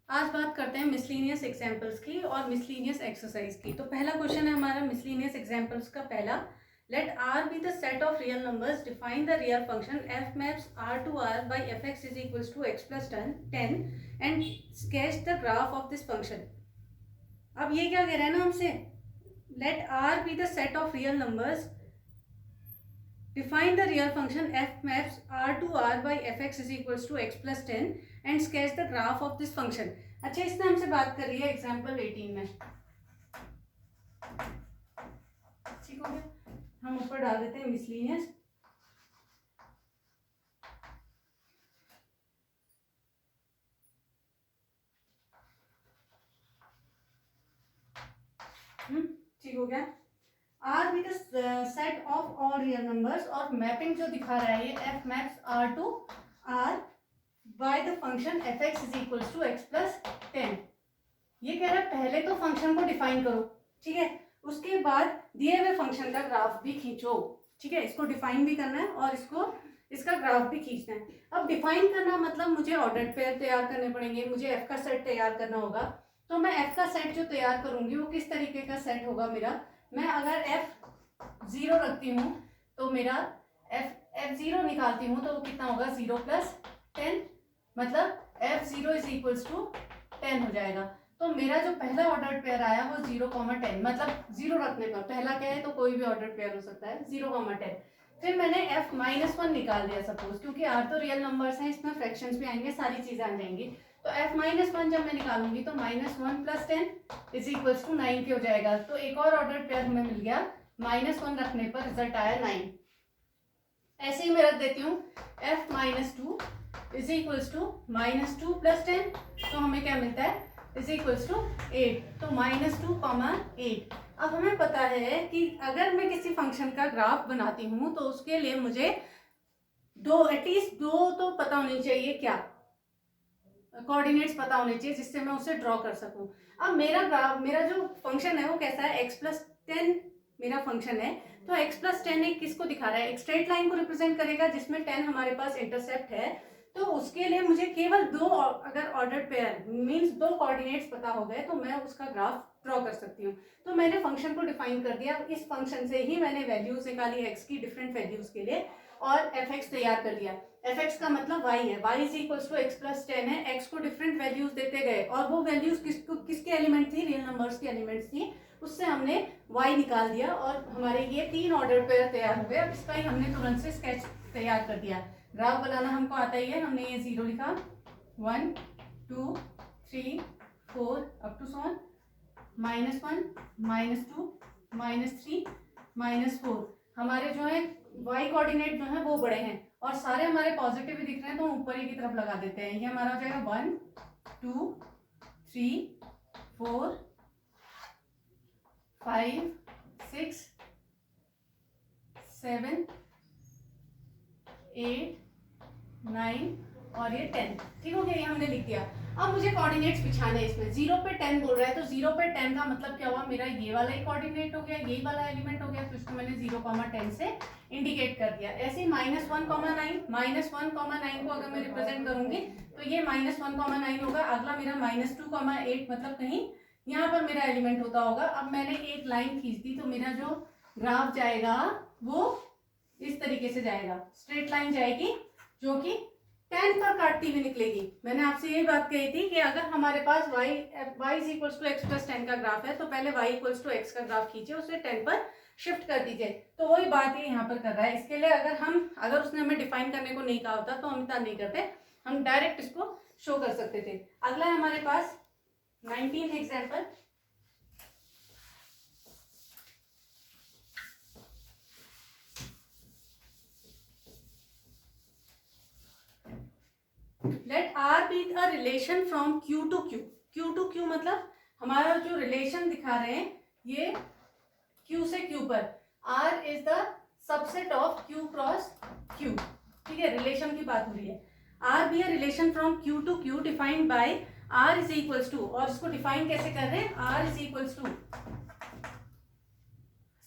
आज बात करते हैं मिसलीनियस एग्जाम्पल्स की और मिसलीनियस एक्सरसाइज की। तो पहला क्वेश्चन है हमारा मिसलीनियस एग्जाम्पल्स का पहला। Let are be the set of real numbers, define the real function f maps R to R by f x is equals to x plus 10 and sketch the graph of this function. अब ये क्या कह रहा है ना हमसे, let are be the set of real numbers, define the real function f maps r to r by fx is equals to x plus 10 and sketch the graph of this function। अच्छा, इसने हमसे बात कर रही है example 18 में। ठीक हो गया, हम ऊपर डाल देते हैं मिसलीनियस। ठीक हो गया। Are be the set of all real numbers और मैपिंग जो दिखा रहा है ये f maps R to R by the function f x is equals to x plus 10। ये कह रहा है पहले तो फंक्शन को डिफाइन करो, ठीक है, उसके बाद दिए हुए फंक्शन का ग्राफ भी खींचो। ठीक है, इसको डिफाइन भी करना है और इसका ग्राफ भी खींचना है। अब डिफाइन करना मतलब मुझे ऑर्डर्ड पेयर तैयार करने पड़ेंगे, मुझे एफ का सेट तैयार करना होगा। तो मैं एफ का सेट जो तैयार करूंगी वो किस तरीके का सेट होगा मेरा। मैं अगर एफ 0 रखती हूँ तो मेरा एफ 0 निकालती हूँ तो वो कितना होगा 0 प्लस 10, मतलब एफ 0 इज इक्वल्स टू 10 हो जाएगा। तो मेरा जो पहला ऑर्डर पेयर आया वो 0,10, मतलब 0 रखने पर पहला क्या है तो कोई भी ऑर्डर पेयर हो सकता है 0,10। फिर मैंने f -1 निकाल दिया सपोज, क्योंकि r तो रियल नंबर्स हैं, इसमें फ्रैक्शंस भी आएंगे, सारी चीजें आ जाएंगी। तो f -1 जब मैं निकालूंगी तो -1 प्लस 10 इज इक्वल्स टू 9 के हो जाएगा। तो एक और ऑर्डर पेयर हमें मिल गया, -1 रखने पर रिजल्ट आया 9। ऐसे ही मैं रख देती हूँ f -2 is equals to -2 plus 10, तो हमें क्या मिलता है इज इक्वल्स टू 8। तो -2,8। अब हमें पता है कि अगर मैं किसी फंक्शन का ग्राफ बनाती हूँ तो उसके लिए मुझे एटलीस्ट दो तो पता होनी चाहिए, क्या कोऑर्डिनेट्स पता होने चाहिए जिससे मैं उसे ड्रॉ कर सकूं। अब मेरा जो फंक्शन है वो कैसा है, x प्लस 10 मेरा फंक्शन है। तो x प्लस 10 एक किसको दिखा रहा है, एक स्ट्रेट लाइन को रिप्रेजेंट करेगा जिसमें 10 हमारे पास इंटरसेप्ट है। तो उसके लिए मुझे केवल दो, अगर ऑर्डर्ड पेयर मींस दो कोऑर्डिनेट्स पता हो गए तो मैं उसका ग्राफ ड्रॉ कर सकती हूँ। तो मैंने फंक्शन को डिफाइन कर दिया, इस फंक्शन से ही मैंने वैल्यूज निकाली x की डिफरेंट वैल्यूज के लिए और fx तैयार कर लिया। fx का मतलब y है, y is equals to x plus 10 है। x को डिफरेंट वैल्यूज देते गए और वो वैल्यूज किसके एलिमेंट थी, रियल नंबर्स की एलिमेंट्स थी। उससे हमने y निकाल दिया और हमारे ये 3 ऑर्डर पेयर तैयार हो गए। अब इसका ही हमने तुरंत से स्केच तैयार कर दिया। ग्राफ बनाना हमको आता ही है, हमने ये 0 लिखा, 1 2 3 4 अप टू सो ऑन, -1 -2 -3 -4। हमारे जो है y कोऑर्डिनेट जो है वो बड़े हैं और सारे हमारे पॉजिटिव ही दिख रहे हैं, तो ऊपर ही की तरफ लगा देते हैं। ये हमारा हो जाएगा 1 2 3 4 5 6 7 8 9 और ये 10। ठीक हो गया, ये हमने लिख दिया। अब मुझे कोऑर्डिनेट्स बिछाने हैं इसमें। 0 पे 10 बोल रहा है तो 0 पे 10 का मतलब क्या हुआ, मेरा ये वाला ही कोऑर्डिनेट हो गया, ये वाला एलिमेंट हो गया, तो इसको मैंने 0,10 से इंडिकेट कर दिया। ऐसे ही -1,9 को अगर मैं रिप्रेजेंट करूंगी तो ये -1,9 होगा। अगला मेरा -2,8, मतलब कहीं यहाँ पर मेरा एलिमेंट होता होगा। अब मैंने एक लाइन खींच दी तो मेरा जो ग्राफ जाएगा वो इस तरीके से जाएगा, स्ट्रेट लाइन जाएगी जो कि 10 पर काटती हुई निकलेगी। मैंने आपसे यही बात कही थी कि अगर हमारे पास y is equals to x plus 10 का ग्राफ है तो पहले y इक्वल्स टू एक्स का ग्राफ खींचे, उसे 10 पर शिफ्ट कर दीजिए। तो वही बात ये यहाँ पर कर रहा है। इसके लिए अगर उसने हमें डिफाइन करने को नहीं कहा होता तो हम इतना नहीं करते, हम डायरेक्ट इसको शो कर सकते थे। अगला है हमारे पास 19th example. Let are be a relation from Q to Q। Q to Q मतलब हमारा जो रिलेशन दिखा रहे हैं ये Q से Q पर, R is the subset of Q cross Q। ठीक है, रिलेशन की बात हो रही है। R be a relation from Q to Q defined by R is equals to, और इसको डिफाइन कैसे कर रहे हैं, R is equals to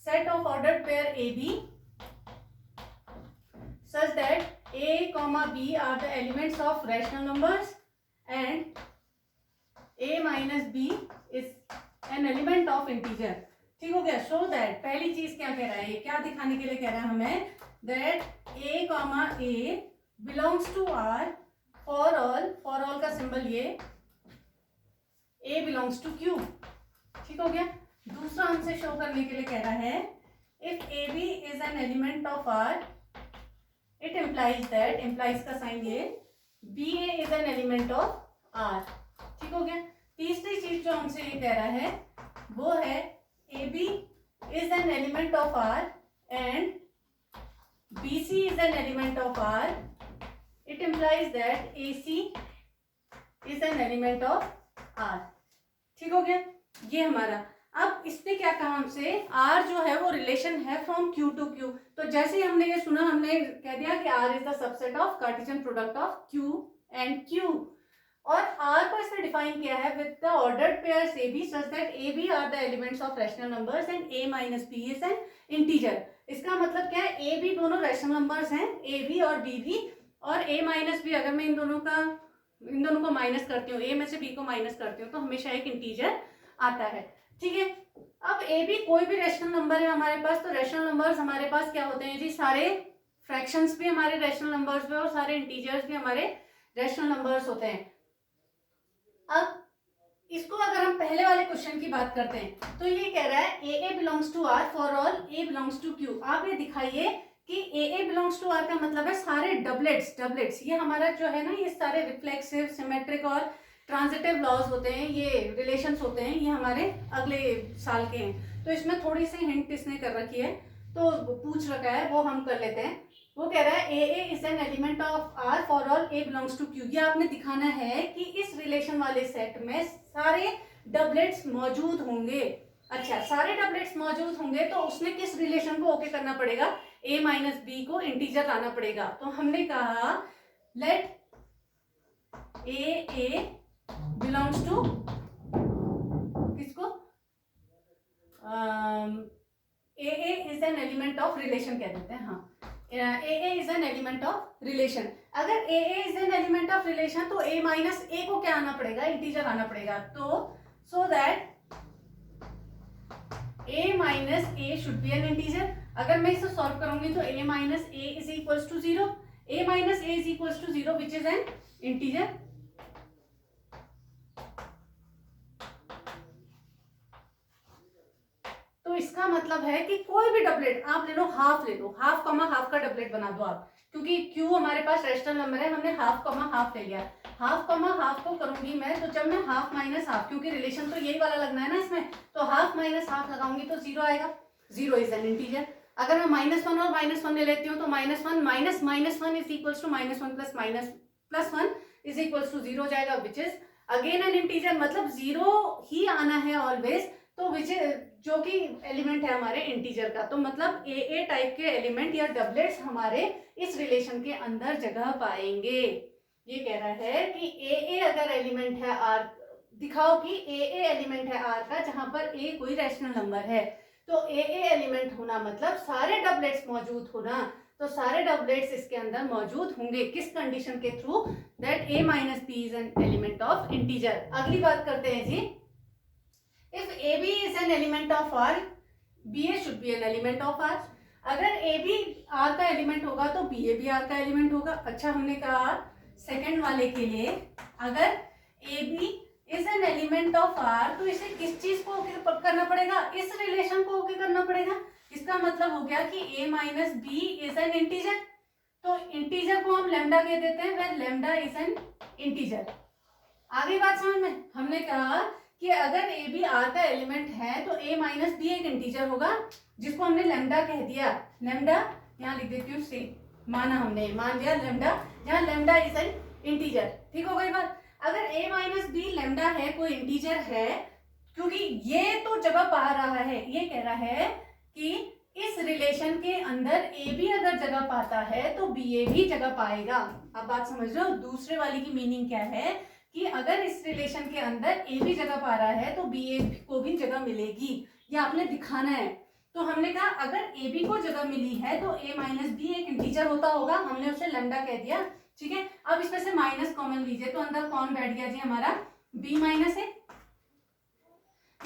set of ordered pair a b such that a, b are the elements of rational numbers and minus B is an element of integer. ठीक हो गया। Show that, पहली चीज क्या कह रहा है, क्या दिखाने के लिए कह रहा है हमें, that a comma a belongs to R for all का सिंबल ये ए बिलोंग्स टू क्यू। ठीक हो गया। दूसरा हमसे शो करने के लिए कह रहा है if a B is an element of R it implies that, implies का साइन ये, b a is an element of R. ठीक हो गया। तीसरी चीज जो हमसे ये कह रहा है वो है a B is an element of R and b c is an element of R, it implies that a c is an element of R. ठीक हो गया। ये हमारा, अब इसने क्या कहा हमसे, R जो है वो रिलेशन है फ्रॉम Q टू Q। तो जैसे ही हमने ये सुना हमने कह दिया कि R is the subset of Cartesian product of Q and Q, और R को इसने डिफाइन किया है with the ordered pairs AB such that AB are the elements of rational numbers and A minus B is an integer. इसका मतलब क्या है, A B दोनों रैशनल नंबर्स हैं, AB और B भी, और A माइनस B अगर मैं इन दोनों को माइनस करती हूँ, A में से B को माइनस करती हूँ तो हमेशा एक इंटीजर आता है। ठीक है। अब ए बी कोई भी रैशनल नंबर है हमारे पास, तो रैशनल नंबर्स हमारे पास क्या होते हैं जी, सारे फ्रैक्शंस भी हमारे रैशनल नंबर्स भी और सारे इंटीजर्स भी हमारे रैशनल नंबर्स होते हैं। अब इसको अगर हम पहले वाले क्वेश्चन की बात करते हैं तो ये कह रहा है A belongs to R for all A belongs to Q. आप ये दिखाइए कि ए बिलोंग्स टू आर का मतलब है सारे डबलेट्स, ये हमारा जो है ना, ये सारे रिफ्लेक्सिव, सिमेट्रिक और ट्रांजिटिव लॉज होते हैं, ये रिलेशंस होते हैं, ये हमारे अगले साल के हैं। तो इसमें थोड़ी सी हिंट इसने कर रखी है, तो पूछ रखा है, वो हम कर लेते हैं। वो कह रहा है A is an element of R for all A belongs to Q. ये आपने दिखाना है कि इस रिलेशन वाले सेट में सारे डबलेट्स मौजूद होंगे। अच्छा, सारे डबलेट्स मौजूद होंगे तो उसने किस रिलेशन को ओके करना पड़ेगा, ए माइनस बी को इंटीजर लाना पड़ेगा। तो हमने कहा लेट ए बिलोंग्स टू किसको, A is an element of relation कह देते हैं। हाँ, A is an element of relation. अगर A is an element of relation तो ए माइनस ए को क्या आना पड़ेगा, इंटीजर आना पड़ेगा। तो so that A minus A should be an integer. अगर मैं इसे सॉल्व करूंगी तो ए minus A is equals to 0, A minus A is equals to 0 which is an integer. तो इसका मतलब है कि कोई भी डबलेट आप ले लो, हाफ कॉमा हाफ का डबलेट बना दो आप, क्योंकि क्यू हमारे पास रैशनल नंबर है, हमने हाफ कॉमा हाफ ले लिया। हाफ कॉमा हाफ को करूंगी मैं, तो जब मैं हाफ माइनस हाफ, क्योंकि रिलेशन तो यही वाला लगना है ना इसमें, तो हाफ माइनस हाफ लगाऊंगी तो 0 आएगा। 0 इज एन इंटीजर। अगर मैं -1 और -1 ले लेती हूँ तो -1 minus -1 is equals to -1 plus 1 is equals to 0 हो जाएगा, which is again an integer. मतलब 0 ही आना है ऑलवेज, तो विच जो कि एलिमेंट है हमारे इंटीजर का। तो मतलब ए टाइप के एलिमेंट या डबलेट्स हमारे इस रिलेशन के अंदर जगह पाएंगे। ये कह रहा है कि ए अगर एलिमेंट है आर, दिखाओ कि ए एलिमेंट है आर का जहां पर ए कोई रैशनल नंबर है। तो ए एलिमेंट होना मतलब सारे डबलेट्स मौजूद होना, तो सारे डबलेट्स इसके अंदर मौजूद होंगे। किस कंडीशन के through, that A minus B is an element of integer. अगली बात करते हैं जी, if AB is an element of R, BA should be an element of R। अगर AB R का एलिमेंट होगा तो BA भी R का एलिमेंट होगा। अच्छा, हमने कहा सेकंड वाले के लिए अगर AB is an element of R तो इसे किस चीज को ओके करना पड़ेगा, इस रिलेशन को ओके करना पड़ेगा। इसका मतलब हो गया कि A minus B is an integer. तो इंटीजर को हम लैम्डा कह देते हैं, where lambda is an integer. आगे बात समझ में, हमने कहा कि अगर ए बी आर का एलिमेंट है तो ए माइनस बी एक इंटीजर होगा, जिसको हमने लैम्डा कह दिया। लैम्डा यहाँ लिख देती हूँ, से माना, हमने मान दिया लैम्डा, जहाँ लैम्डा इज एन इंटीजर। ठीक हो गई बात। अगर ए माइनस बी लैम्डा है, कोई इंटीजर है, क्योंकि ये तो जगह पा रहा है, ये कह रहा है कि इस रिलेशन के अंदर ए बी अगर जगह पाता है तो बी ए भी जगह पाएगा। अब बात समझ लो, दूसरे वाली की मीनिंग क्या है कि अगर इस रिलेशन के अंदर ए भी जगह पा रहा है तो बी ए को भी जगह मिलेगी, ये आपने दिखाना है। तो हमने कहा अगर ए बी को जगह मिली है तो ए माइनस बी एक इंटीजर होता होगा, हमने उसे लैम्डा कह दिया। ठीक है, अब इसमें से माइनस कॉमन लीजिए तो अंदर कौन बैठ गया जी, हमारा b minus A.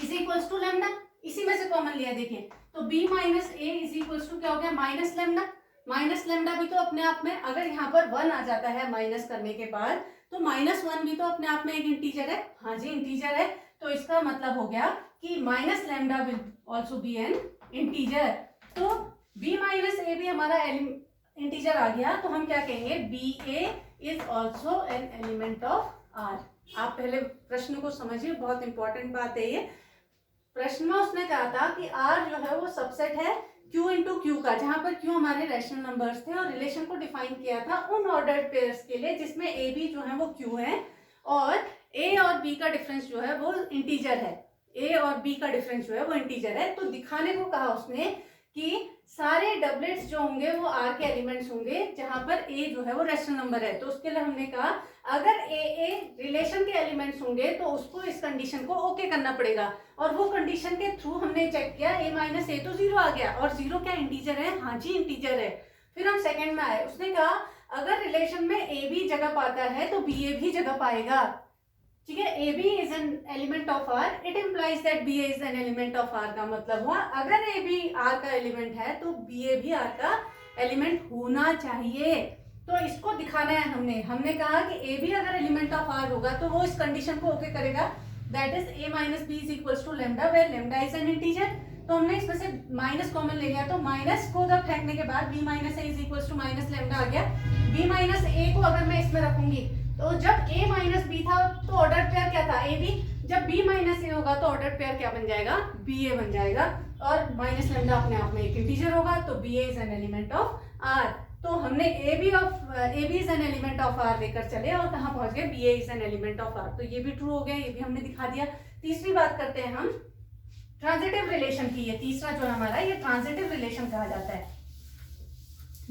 Is equals to lambda, इसी में से कॉमन लिया देखिए, तो b minus A is equals to क्या हो गया माइनस लेमडा। माइनस लेमडा भी तो अपने आप में अगर यहाँ पर 1 आ जाता है माइनस करने के बाद, तो -1 भी तो अपने आप में एक इंटीजर है। हाँ जी इंटीजर है, तो इसका मतलब हो गया कि minus lambda will also be an integer. तो b माइनस ए भी हमारा इंटीजर आ गया, तो हम क्या कहेंगे b a is also an element of R. आप पहले प्रश्न को समझिए, बहुत इंपॉर्टेंट बात है ये। प्रश्न में उसने कहा था कि आर जो है वो सबसेट है Q इंटू क्यू का, जहां पर Q हमारे रैशनल नंबर्स थे और रिलेशन को डिफाइन किया था उन ऑर्डर्ड पेयर्स के लिए जिसमें ए बी जो है वो Q है और A और B का डिफरेंस जो है वो इंटीजर है। A और B का डिफरेंस जो है वो इंटीजर है। तो दिखाने को कहा उसने कि सारे डबलेट्स जो होंगे वो R के एलिमेंट्स होंगे जहां पर A जो है वो रैशनल नंबर है। तो उसके लिए हमने कहा अगर A रिलेशन के एलिमेंट्स होंगे तो उसको इस कंडीशन को ओके करना पड़ेगा, और वो कंडीशन के थ्रू हमने चेक किया A माइनस ए तो 0 आ गया, और 0 क्या इंटीजर है? हाँ जी इंटीजर है। फिर हम सेकंड में आए, उसने कहा अगर रिलेशन में ए भी जगह पाता है तो बी ए भी जगह पाएगा। ठीक है, a B is an element of R, it implies that b a is an element of R. का मतलब हुआ अगर ए बी आर का एलिमेंट है तो बी ए भी आर का एलिमेंट होना चाहिए। तो इसको दिखाना है हमने कहा कि ए बी अगर एलिमेंट ऑफ आर होगा तो वो इस कंडीशन को ओके करेगा, that is a minus B is equals to lambda where lambda is an integer. तो हमने इसमें से माइनस कॉमन ले लिया, तो माइनस को जब फेंकने के बाद B minus A is equals to minus lambda आ गया। बी माइनस ए को अगर मैं इसमें रखूंगी तो जब a माइनस बी था तो ऑर्डर पेयर क्या था ए बी, जब b माइनस ए होगा तो ऑर्डर पेयर क्या बन जाएगा बी ए बन जाएगा, और माइनस लेमडा अपने आप में एक इंटीजर होगा तो b a is an element of R. तो हमने a B is an element of R लेकर चले और कहाँ पहुंच गए b a is an element of R. तो ये भी ट्रू हो गया, ये भी हमने दिखा दिया। तीसरी बात करते हैं हम ट्रांजिटिव रिलेशन की। ये तीसरा जो हमारा ये ट्रांजिटिव रिलेशन कहा जाता है।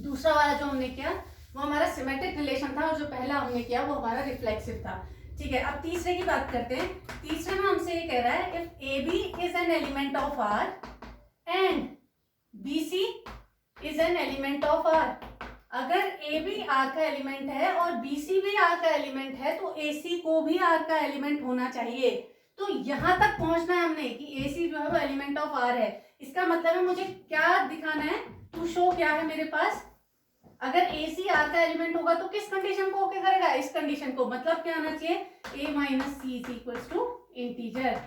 दूसरा वाला जो हमने किया वो हमारा सिमेट्रिक रिलेशन था, और जो पहला हमने किया वो हमारा रिफ्लेक्सिव था। ठीक है, अब तीसरे की बात करते हैं। तीसरे में हमसे ये कह रहा है if a B is an element of R and b c is an element of R. अगर ए बी आर का एलिमेंट है और बी सी भी आर का एलिमेंट है तो ए सी को भी आर का एलिमेंट होना चाहिए। तो यहां तक पहुंचना है हमने कि ए सी जो है वो एलिमेंट ऑफ आर है। इसका मतलब है मुझे क्या दिखाना है, टू शो क्या है मेरे पास, अगर ए सी आर का एलिमेंट होगा तो किस कंडीशन को ओके करेगा, इस कंडीशन को। मतलब क्या आना चाहिए A minus C is equals to integer.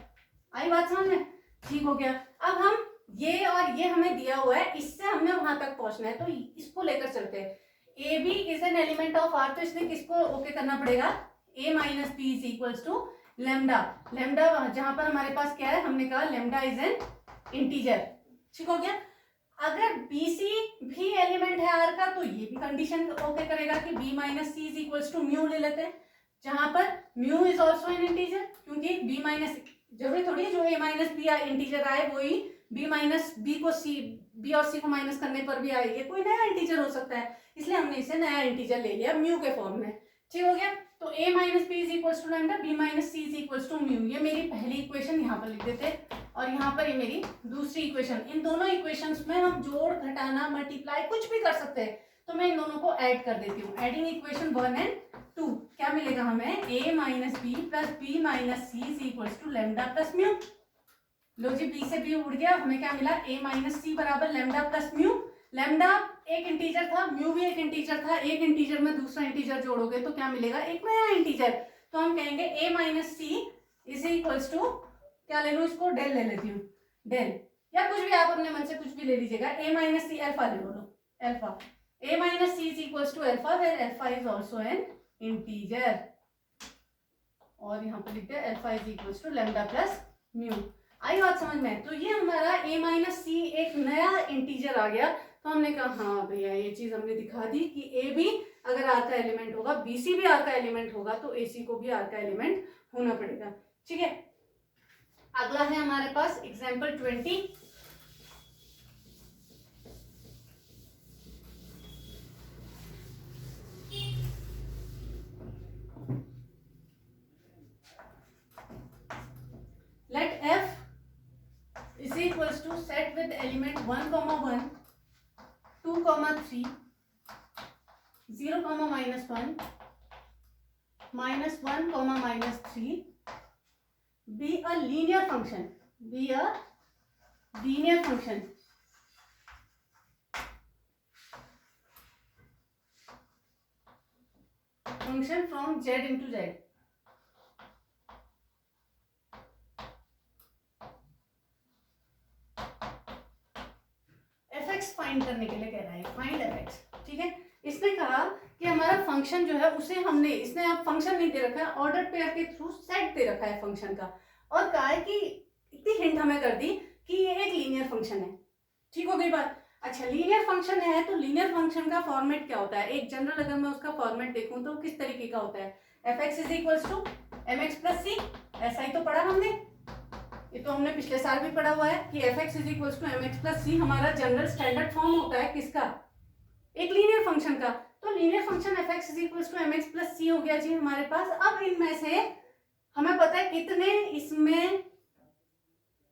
आई बात समझ में? ठीक हो गया। अब हम ये और ये हमें दिया हुआ है, इससे हमें वहां तक पहुंचना है, तो इसको लेकर चलते हैं। A B is an element of R, तो इसमें किसको ओके करना पड़ेगा A minus B is equals to lambda. Lambda जहां पर हमारे पास क्या है, हमने कहा लेमडा इज एन इंटीजर। ठीक हो गया। अगर BC भी एलिमेंट है R का तो ये भी कंडीशन ओके करेगा कि B minus C is equals to mu ले लेते हैं, जहां पर mu is also an integer, क्योंकि B माइनस जरूरी थोड़ी है जो A माइनस बी इंटीजर आए वही B माइनस बी को C, B और C को माइनस करने पर भी आए, ये कोई नया इंटीजर हो सकता है, इसलिए हमने इसे नया इंटीजर ले लिया म्यू के फॉर्म में। ठीक हो गया। तो A minus B is equals to lambda, B minus C is equals to mu. ये मेरी पहली इक्वेशन यहाँ पर लिख देते और यहाँ पर ये मेरी दूसरी इक्वेशन। इन दोनों इक्वेशंस में हम जोड़ घटाना मल्टीप्लाई कुछ भी कर सकते हैं, तो मैं इन दोनों को ऐड कर देती हूँ। एडिंग इक्वेशन 1 एंड 2 क्या मिलेगा हमें, a minus b plus b minus C is equals to lambda plus mu. लो जी, b से b उड़ गया, हमें क्या मिला a माइनस सी बराबर लेमडा प्लस म्यू। लेमडा एक इंटीजर था, म्यू भी एक इंटीजर था, एक इंटीजर में दूसरा इंटीजर जोड़ोगे तो क्या मिलेगा, एक नया इंटीजर। तो हम कहेंगे a minus C is equals to, क्या ले लूं इसको, डेल ले लेती हूँ, डेल, या कुछ भी आप अपने मन से कुछ भी ले लीजिएगा। a माइनस सी अल्फा ले लो, alpha a minus C is equals to alpha where alpha is also an integer. और यहाँ पर लिखते हैं alpha is equals to lambda plus mu. आई बात समझ में? तो ये हमारा a माइनस सी एक नया इंटीजर आ गया। तो हमने कहा हाँ भैया ये चीज हमने दिखा दी कि ए बी अगर आर का एलिमेंट होगा, बी सी भी आर का एलिमेंट होगा, तो ए सी को भी आर का एलिमेंट होना पड़ेगा। ठीक है, अगला है हमारे पास example 20। Let f is equals to set with element 1, 1, 2, 3, 0, -1, -1, -3 be a linear function be a linear function from z into z. fx find करने के लिए कह रहा है, फाइंड fx, ठीक है। इसने कहा कि हमारा फंक्शन जो है उसे हमने, इसने आप फंक्शन नहीं दे रखा है, ऑर्डर पेयर के थ्रू सेट दे रखा है फंक्शन का, और कहा है कि इतनी हिंट हमें कर दी कि ये एक लीनियर फंक्शन है। ठीक हो गई बात। अच्छा, लीनियर फंक्शन है तो लीनियर फंक्शन का फॉर्मेट क्या होता है? एक जनरल अगर मैं उसका फॉर्मेट देखूं तो किस तरीके का होता है? fx is equals to mx plus C, ऐसा ही तो पढ़ा हमने, ये तो हमने पिछले साल भी पढ़ा हुआ है कि fx is equals to mx plus C हमारा जनरल स्टैंडर्ड फॉर्म होता है किसका? एक लीनियर फंक्शन का। तो linear function fx is equals to mx plus C हो गया जी हमारे पास। अब इनमें से हमें पता है कितने इसमें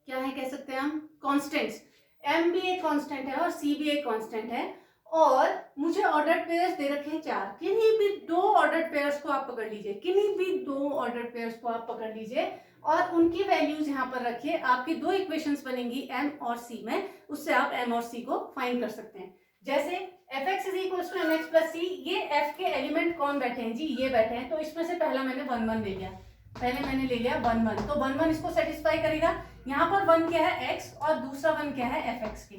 क्या है, कह सकते हैं हम कॉन्स्टेंट्स, m भी एक कांस्टेंट है और c भी एक कांस्टेंट है, और मुझे ऑर्डर्ड पेयर्स दे रखे हैं 4। किन्हीं भी 2 ऑर्डर्ड पेयर्स को आप पकड़ लीजिए, किन्हीं भी 2 ऑर्डर्ड पेयर्स को आप पकड़ लीजिए और उनकी वैल्यूज यहाँ पर रखिए। आपकी 2 इक्वेशंस बनेंगी m और c में, उससे आप m और c को फाइंड कर सकते हैं। जैसे fx is equals to mx plus C, ये f के एलिमेंट कौन बैठे हैं जी? ये बैठे हैं। तो इसमें से पहला मैंने 1 1 ले लिया, पहले मैंने ले लिया 1 1, तो 1 1 इसको सेटिस्फाई करेगा। यहाँ पर 1 क्या है? x, और दूसरा 1 क्या है? fx के।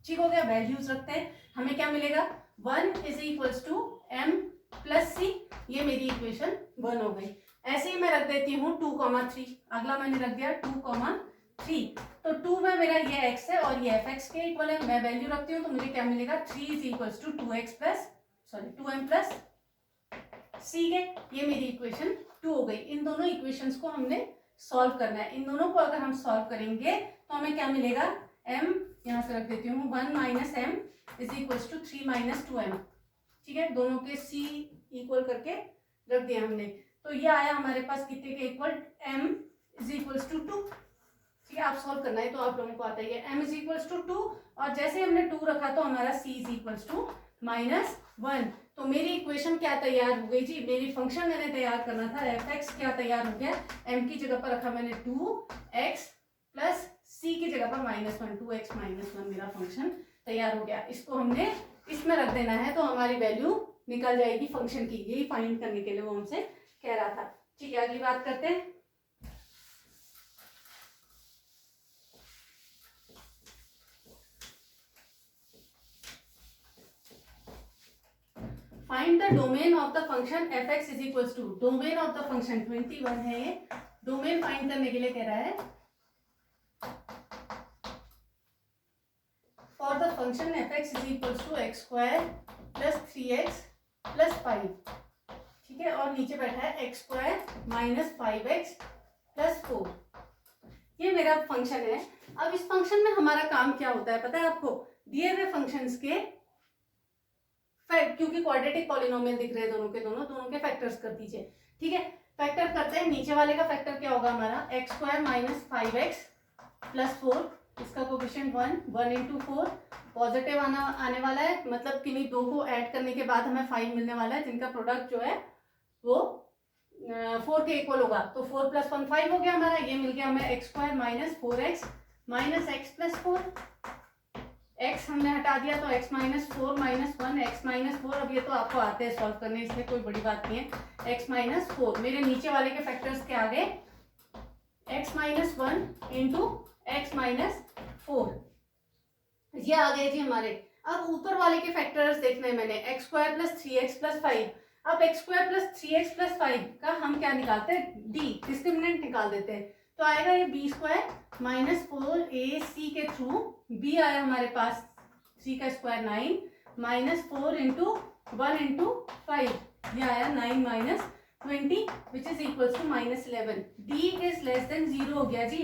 ठीक हो गया, वैल्यूज रखते हैं, हमें क्या मिलेगा? 1 is equals to m plus C, ये मेरी इक्वेशन 1 हो गई। ऐसे ही मैं रख देती हूँ 2,3, अगला मैंने रख दिया 2,3, तो 2 में मेरा ये x है और ये fx के इक्वल है, मैं वैल्यू रखती हूँ तो मुझे क्या मिलेगा? 3 is equals to 2m plus c के, ये मेरी इक्वेशन 2 हो गई। इन दोनों इक्वेशंस को हमने सॉल्व करना है। इन दोनों को अगर हम सॉल्व करेंगे तो हमें क्या मिलेगा? m, यहाँ से रख देती हूँ 1 minus m is equals to 3 minus 2m। ठीक है, दोनों के c इक्वल करके रख दिया हमने, तो ये आया हमारे पास कितने के equal? m is equals to 2। ठीक है, आप सॉल्व करना है तो आप लोगों को आता ही है। m इज इक्वल्स टू 2, और जैसे हमने 2 रखा तो हमारा c इज इक्वल्स टू -1। तो मेरी इक्वेशन क्या तैयार हो गई जी? मेरी फंक्शन मैंने तैयार करना था, fx क्या तैयार हो गया? m की जगह पर रखा मैंने 2x प्लस c की जगह पर -1, 2x -1 मेरा फंक्शन तैयार हो गया। इसको हमने इसमें रख देना है तो हमारी वैल्यू निकल जाएगी फंक्शन की। यही फाइंड करने के लिए वो हमसे कह रहा था। ठीक है, अगली बात करते हैं। Find the domain of the function fx is equals to, domain of the function 21 है ये, डोमेन फाइंड करने के लिए कह रहा है। For the function fx is equals to x square plus 3x plus 5, ठीक है, और नीचे बैठा है x square minus 5x plus 4। ये मेरा फंक्शन है। अब इस फंक्शन में हमारा काम क्या होता है पता है आपको? दिए हुए फंक्शंस के क्योंकि क्वाड्रेटिक पॉलिनोमियल दिख रहे हैं दोनों के फैक्टर्स कर दीजिए। ठीक है, फैक्टर करते हैं। नीचे वाले का फैक्टर क्या होगा हमारा? x square minus 5x plus 4, इसका कोएफिशिएंट 1 इंटू 4, पॉजिटिव आने वाला है, मतलब किन्हीं 2 को ऐड करने के बाद हमें 5 मिलने वाला है, जिनका प्रोडक्ट जो है वो 4 के इक्वल होगा। तो 4 प्लस 1 5 हो गया हमारा, ये मिल गया हमें x square minus 4x minus x plus 4। x हमने हटा दिया तो x minus 4 minus 1 x minus 4। अब ये तो आपको आते हैं सॉल्व करने, इसमें कोई बड़ी बात नहीं है। x माइनस 4, मेरे नीचे वाले के फैक्टर्स के आगे x minus 1 into x minus 4, ये आ गए जी हमारे। अब ऊपर वाले के फैक्टर्स देखने हैं मैंने, x square plus 3x plus 5। अब x square plus 3x plus 5 का हम क्या निकालते हैं? डी, डिस्क्रिमिनेंट निकाल देते हैं। तो आएगा ये बी स्क्वायर माइनस 4ac के थ्रू, बी आया हमारे पास 3 का स्क्वायर 9 माइनस 4 इंटू 1 इंटू 5, ये आया 9 minus 20 which is equal to -11। D is less than 0 हो गया जी।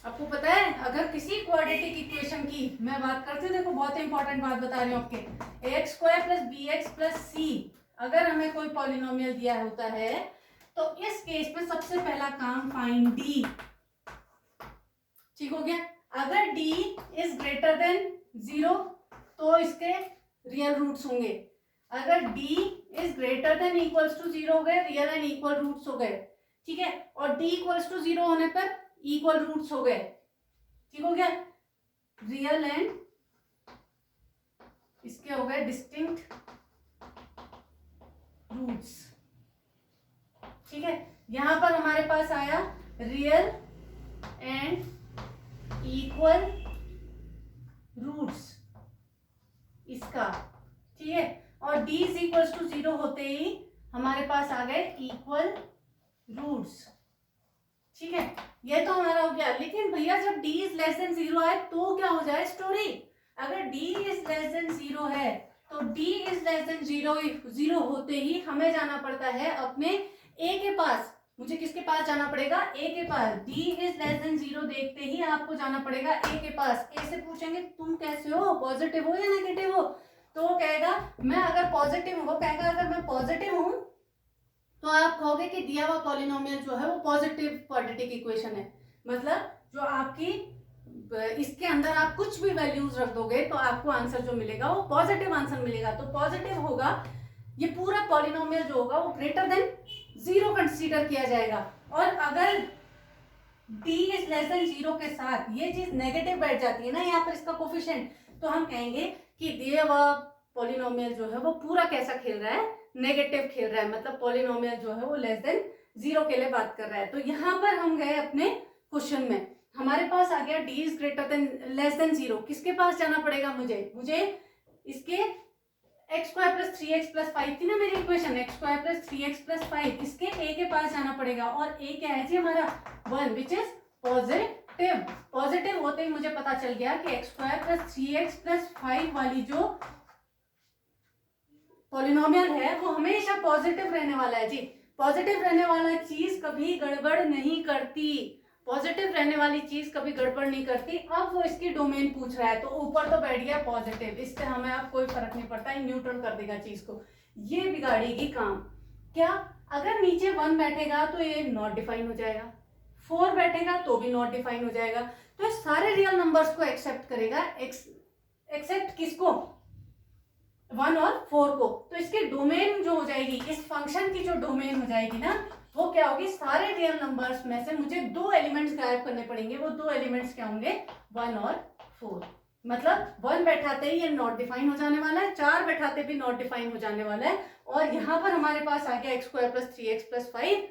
आपको पता है अगर किसी क्वाड्रेटिक इक्वेशन की मैं बात करती हूँ, देखो बहुत इंपॉर्टेंट बात बता रही हूँ आपके, x square plus B x plus C, अगर हमें कोई पॉलिनोमियल दिया होता है तो इस केस में सबसे पहला काम फाइंड डी। ठीक हो गया। अगर डी इज ग्रेटर देन 0 तो इसके रियल रूट्स होंगे, अगर D is greater than equals to 0 हो गए, रियल एंड इक्वल रूट्स हो गए। ठीक है, और डी इक्वल्स टू 0 होने पर इक्वल रूट्स हो गए, ठीक हो गया, रियल एंड इसके हो गए डिस्टिंक्ट रूट्स, ठीक है। यहां पर हमारे पास आया रियल एंड इक्वल रूट्स इसका, ठीक है, और d इज इक्वल टू 0 होते ही हमारे पास आ गए इक्वल रूट्स, ठीक है। ये तो हमारा हो गया। लेकिन भैया जब d इज लेस देन 0 आए तो क्या हो जाए स्टोरी, अगर d इज लेस देन 0 है तो d इज लेस देन 0 होते ही हमें जाना पड़ता है अपने a के पास। मुझे किसके पास जाना पड़ेगा, a के पास। d इज लेस देन 0 देखते ही आपको जाना पड़ेगा a के पास। a से पूछेंगे तुम कैसे हो, पॉजिटिव हो या नेगेटिव हो, तो वो कहेगा मैं अगर पॉजिटिव हूँ, कहेगा अगर मैं पॉजिटिव हूँ तो आप कहोगे कि दिया हुआ पॉलिनोमियल जो है वो पॉजिटिव क्वाड्रेटिक इक्वेशन है। मतलब जो आपकी इसके अंदर आप कुछ भी वैल्यूज रख दोगे तो आपको आंसर जो मिलेगा वो पॉजिटिव आंसर मिलेगा। तो पॉजिटिव होगा, ये पूरा पॉलिनोमियल जो होगा वो ग्रेटर देन 0 कंसीडर किया जाएगा। और अगर d इज लेस देन 0 के साथ ये चीज नेगेटिव बैठ जाती है ना यहाँ पर इसका कोफिशिएंट, तो हम कहेंगे कि दिया हुआ पॉलिनोमियल जो है वो पूरा कैसा खेल रहा है, नेगेटिव खेल रहा है। मतलब पॉलिनोमियल जो है वो लेस देन 0 के लिए बात कर रहा है। तो यहाँ पर हम गए अपने क्वेश्चन में, हमारे पास आ गया d is greater than less than 0, किसके पास जाना पड़ेगा मुझे इसके x square plus 3x plus 5 थी ना मेरी equation, x square plus 3x plus 5, इसके a के पास जाना पड़ेगा। और a क्या है जी हमारा 1 विच इज पॉजिटिव। पॉजिटिव होते ही मुझे पता चल गया कि x square plus 3x plus 5 वाली जो पॉलिनोमियल है वो हमेशा पॉजिटिव रहने वाला है जी। पॉजिटिव रहने वाला चीज कभी गड़बड़ नहीं करती, पॉजिटिव रहने वाली चीज कभी गड़बड़ नहीं करती। अब वो इसकी डोमेन पूछ रहा है तो ऊपर तो बैठ गया पॉजिटिव, इससे हमें अब कोई फर्क नहीं पड़ता, न्यूट्रल कर देगा चीज को, ये बिगाड़ेगी काम। क्या अगर नीचे 1 बैठेगा तो ये नॉट डिफाइन हो जाएगा, 4 बैठेगा तो भी नॉट डिफाइन हो जाएगा। तो सारे रियल नंबर्स को एक्सेप्ट करेगा, एक्सेप्ट किसको, 1 और 4 को। तो इसकी डोमेन जो हो जाएगी, इस फंक्शन की जो डोमेन हो जाएगी ना, वो क्या होगी, सारे रियल नंबर्स में से मुझे 2 एलिमेंट्स गायब करने पड़ेंगे। वो 2 एलिमेंट्स क्या होंगे, 1 और 4। मतलब 1 बैठाते ही ये नॉट डिफाइन हो जाने वाला है, 4 बैठाते भी नॉट डिफाइन हो जाने वाला है। और यहाँ पर हमारे पास आ गया x square plus 3x plus 5,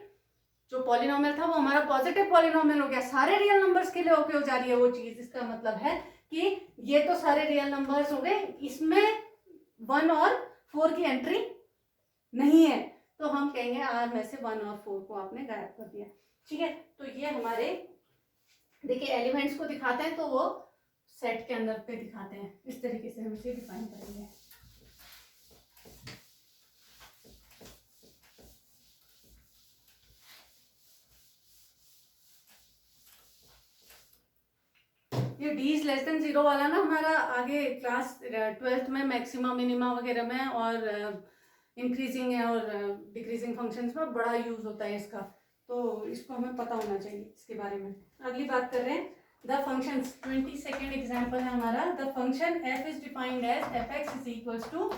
जो पॉलिनोमियल था वो हमारा पॉजिटिव पॉलिनोमियल हो गया। सारे रियल नंबर्स के लिए ओके हो जा रही है वो चीज। इसका मतलब है कि ये तो सारे रियल नंबर्स हो गए, इसमें 1 और 4 की एंट्री नहीं है, तो हम कहेंगे आर में से 1 और 4 को आपने गायब कर दिया, ठीक है। तो ये हमारे देखिए एलिमेंट्स को दिखाते हैं तो वो सेट के अंदर पे दिखाते हैं, इस तरीके से हम इसे डिफाइन करेंगे। ये d इज लेस देन 0 वाला ना हमारा आगे क्लास 12th में मैक्सिमा मिनिमा वगैरह में और इंक्रीजिंग है और डिक्रीजिंग फंक्शंस में बड़ा यूज होता है इसका, तो इसको हमें पता होना चाहिए इसके बारे में। अगली बात कर रहे हैं द फंक्शंस। 22nd एग्जांपल है हमारा, the function f is defined as fx is equals to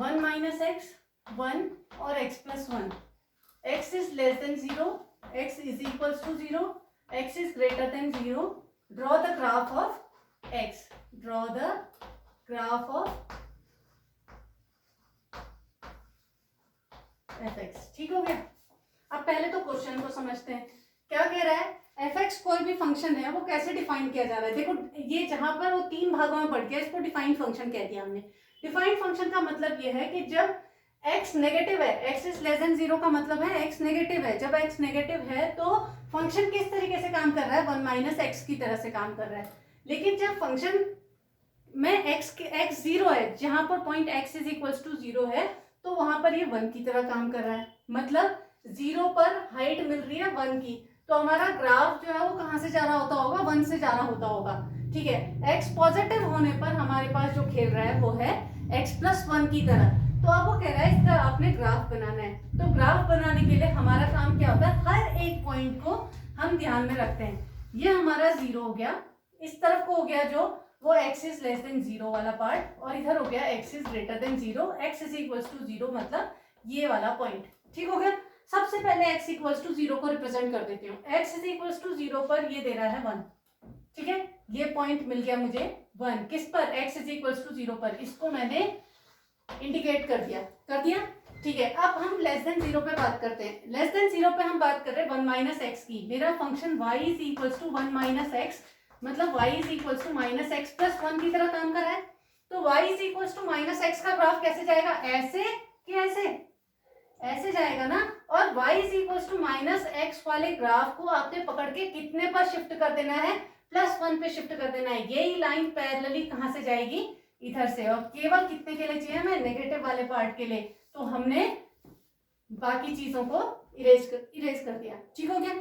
1 minus x 1 और x plus 1, x is less than 0, x is equals to 0, x is greater than 0, draw the graph of x, draw the graph of fx, ठीक हो गया। अब पहले तो question को समझते हैं, क्या कह रहा है, fx कोई भी फंक्शन है वो कैसे डिफाइन किया जा रहा है। देखो ये जहां पर वो 3 भागों में बढ़ गया, इसको डिफाइंड फंक्शन कह दिया हमने। डिफाइंड फंक्शन का मतलब ये है कि जब x नेगेटिव है, x इज लेस देन 0 का मतलब है x नेगेटिव है। जब x नेगेटिव है तो फंक्शन किस तरीके से काम कर रहा है, 1 माइनस एक्स की तरह से काम कर रहा है। लेकिन जब फंक्शन में x 0 है, जहां पर point x is equals to 0 है, तो वहां पर ये 1 की तरह काम कर रहा है। मतलब 0 पर हाइट मिल रही है 1 की, तो हमारा ग्राफ जो है वो कहां से जा रहा होता होगा, 1 से जा रहा होता होगा, ठीक है। x पॉजिटिव होने पर हमारे पास जो खेल रहा है वो है x प्लस 1 की तरह। तो अब वो कह रहा है इसका आपने ग्राफ बनाना है। तो ग्राफ बनाने के लिए हमारा काम क्या होता है, हर एक पॉइंट को हम ध्यान में रखते हैं। ये हमारा 0 हो गया, इस तरफ को हो गया जो वो x इज लेस देन 0 वाला पार्ट, और इधर हो गया x is greater than 0, x is equals to 0 मतलब ये वाला पॉइंट, ठीक हो गया। सबसे पहले x इक्वल्स टू 0 को रिप्रेजेंट कर देती हूँ। x इज इक्वल्स टू 0 पर ये दे रहा है 1, ठीक है, ये पॉइंट मिल गया मुझे 1, किस पर, x इज इक्वल्स टू 0 पर, इसको मैंने इंडिकेट कर दिया, ठीक है। अब हम लेस देन 0 पे बात करते हैं। लेस देन 0 पे हम बात कर रहे हैं 1 माइनस एक्स की। मेरा function y is equals to 1 minus x, मतलब y is equals to minus x plus 1 की तरह काम कर रहा है। तो y is equals to minus x का ग्राफ कैसे जाएगा, ऐसे कि ऐसे जाएगा ना। और y is equals to minus x वाले ग्राफ को आपने पकड़ के कितने पर शिफ्ट कर देना है, +1 पे शिफ्ट कर देना है। यही लाइन पैरेलली कहां से जाएगी, इधर से, और केवल कितने के लिए चाहिए हमें, नेगेटिव वाले पार्ट के लिए। तो हमने बाकी चीजों को इरेज कर दिया, ठीक हो गया।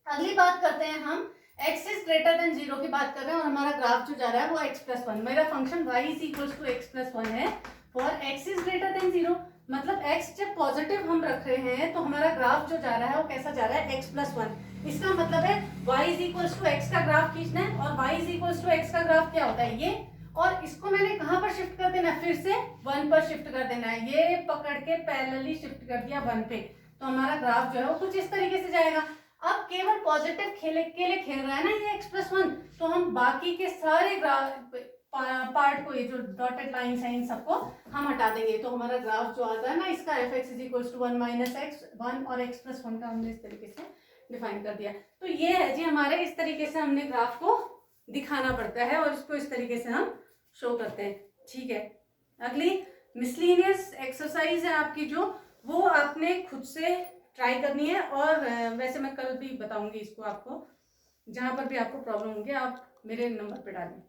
अगली बात करते हैं हम, x इज ग्रेटर देन 0 की बात कर रहे हैं और हमारा ग्राफ जो जा रहा है वो x प्लस 1, मेरा function y is equals to x plus 1 है for x is greater than 0, मतलब x जब पॉजिटिव हम रख रहे हैं तो हमारा ग्राफ जो जा रहा है वो कैसा जा रहा है, x प्लस 1। इसका मतलब है y is equals to x का ग्राफ खींचना है, और y is equals to x का ग्राफ क्या होता है, ये, और इसको मैंने कहां पर शिफ्ट कर देना है, फिर से 1 पर शिफ्ट कर देना है। ये पकड़ के पैरेलली शिफ्ट कर दिया 1 पे, तो हमारा ग्राफ जो है वो कुछ इस तरीके से जाएगा। अब केवल पॉजिटिव के लिए खेल रहा है ना ये x प्लस 1, तो हम बाकी के सारे ग्राफ पार्ट को, ये जो डॉटेड लाइंस हैं इन सबको हम हटा देंगे। तो हमारा ग्राफ जो आता है ना इसका, f x is equals to 1 minus x, 1 और x प्लस 1 का हमने इस तरीके से डिफाइन कर दिया। तो ये है जी हमारे, इस तरीके से हमने ग्राफ को दिखाना पड़ता है और इसको इस तरीके से हम शो करते हैं, ठीक है। अगली मिसलिनियस एक्सरसाइज है आपकी जो, वो आपने खुद से ट्राई करनी है, और वैसे मैं कल भी बताऊंगी इसको आपको, जहां पर भी आपको प्रॉब्लम होगी आप मेरे नंबर पे डालें।